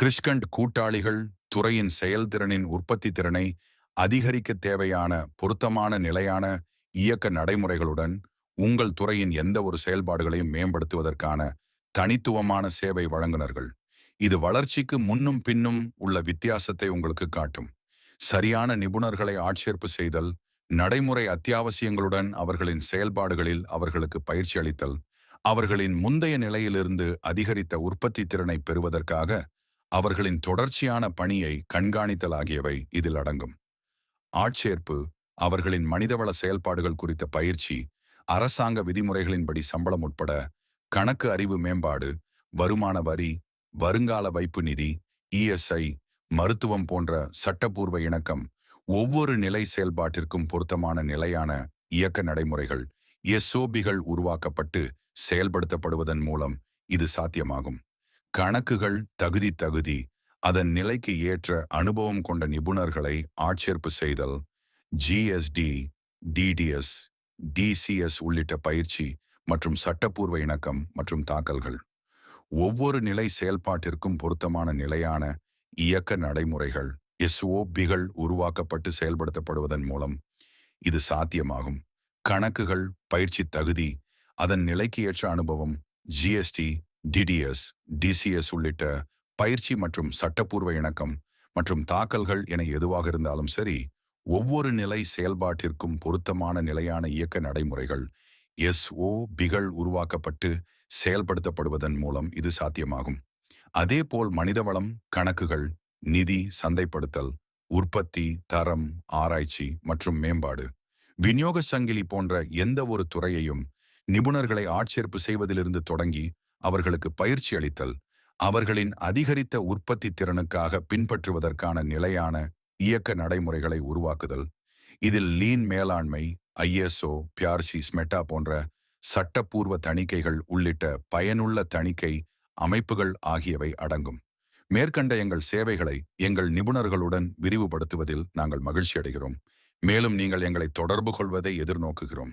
கிறிஸ்கண்ட் கூட்டாளிகள் துறையின் செயல்திறனின் உற்பத்தி திறனை அதிகரிக்க தேவையான பொருத்தமான நிலையான இயக்க நடைமுறைகளுடன் உங்கள் துறையின் எந்த ஒரு செயல்பாடுகளையும் மேம்படுத்துவதற்கான தனித்துவமான சேவை வழங்குனர்கள். இது வளர்ச்சிக்கு முன்னும் பின்னும் உள்ள வித்தியாசத்தை உங்களுக்கு காட்டும். சரியான நிபுணர்களை ஆட்சேர்ப்பு செய்தல், நடைமுறை அத்தியாவசியங்களுடன் அவர்களின் செயல்பாடுகளில் அவர்களுக்கு பயிற்சி அளித்தல், அவர்களின் முந்தைய நிலையிலிருந்து அதிகரித்த உற்பத்தி திறனை பெறுவதற்காக அவர்களின் தொடர்ச்சியான பணியை கண்காணித்தல் ஆகியவை இதில் அடங்கும். ஆட்சேர்ப்பு, அவர்களின் மனிதவள செயல்பாடுகள் குறித்த பயிற்சி, அரசாங்க விதிமுறைகளின்படி சம்பளம் உட்பட கணக்கு அறிவு மேம்பாடு, வருமான வரி, வருங்கால வைப்பு நிதி, இஎஸ்ஐ, மருத்துவம் போன்ற சட்டப்பூர்வ இணக்கம், ஒவ்வொரு நிலை செயல்பாட்டிற்கும் பொருத்தமான நிலையான இயக்க நடைமுறைகள் எஸ்ஓபிகள் உருவாக்கப்பட்டு செயல்படுத்தப்படுவதன் மூலம் இது சாத்தியமாகும். கணக்குகள் தகுதி அதன் நிலைக்கு ஏற்ற அனுபவம் கொண்ட நிபுணர்களை ஆட்சேர்ப்பு செய்தல், ஜிஎஸ்டி, டிடிஎஸ், டிசிஎஸ் உள்ளிட்ட பயிற்சி மற்றும் சட்டப்பூர்வ இணக்கம் மற்றும் தாக்கல்கள். ஒவ்வொரு நிலை செயல்பாட்டிற்கும் பொருத்தமான நிலையான இயக்க நடைமுறைகள் எஸ்ஓபிகள் உருவாக்கப்பட்டு செயல்படுத்தப்படுவதன் மூலம் இது சாத்தியமாகும். கணக்குகள், பயிற்சி தகுதி, அதன் நிலைக்கு ஏற்ற அனுபவம், ஜிஎஸ்டி, டிடிஎஸ், டிசிஎஸ் உள்ளிட்ட பயிற்சி மற்றும் சட்டப்பூர்வ இணக்கம் மற்றும் தாக்கல்கள் என எதுவாக இருந்தாலும் சரி, ஒவ்வொரு நிலை செயல்பாட்டிற்கும் பொருத்தமான நிலையான இயக்க நடைமுறைகள் எஸ்ஓபிகள் உருவாக்கப்பட்டு செயல்படுத்தப்படுவதன் மூலம் இது சாத்தியமாகும். அதேபோல் மனிதவளம், கணக்குகள், நிதி, சந்தைப்படுத்தல், உற்பத்தி, தரம், ஆராய்ச்சி மற்றும் மேம்பாடு, விநியோக சங்கிலி போன்ற எந்த ஒரு துறையையும் நிபுணர்களை ஆட்சேர்ப்பு செய்வதிலிருந்து தொடங்கி அவர்களுக்கு பயிற்சி அளித்தல், அவர்களின் அதிகரித்த உற்பத்தி திறனுக்காக பின்பற்றுவதற்கான நிலையான இயக்க நடைமுறைகளை உருவாக்குதல். இதில் லீன் மேலாண்மை, ஐஎஸ்ஓ, பிஆர்சி, ஸ்மெட்டா போன்ற சட்டப்பூர்வ தணிக்கைகள் உள்ளிட்ட பயனுள்ள தணிக்கை அமைப்புகள் ஆகியவை அடங்கும். மேற்கண்ட எங்கள் சேவைகளை எங்கள் நிபுணர்களுடன் விரிவுபடுத்துவதில் நாங்கள் மகிழ்ச்சி அடைகிறோம். மேலும் நீங்கள் எங்களை தொடர்பு கொள்வதை எதிர்நோக்குகிறோம்.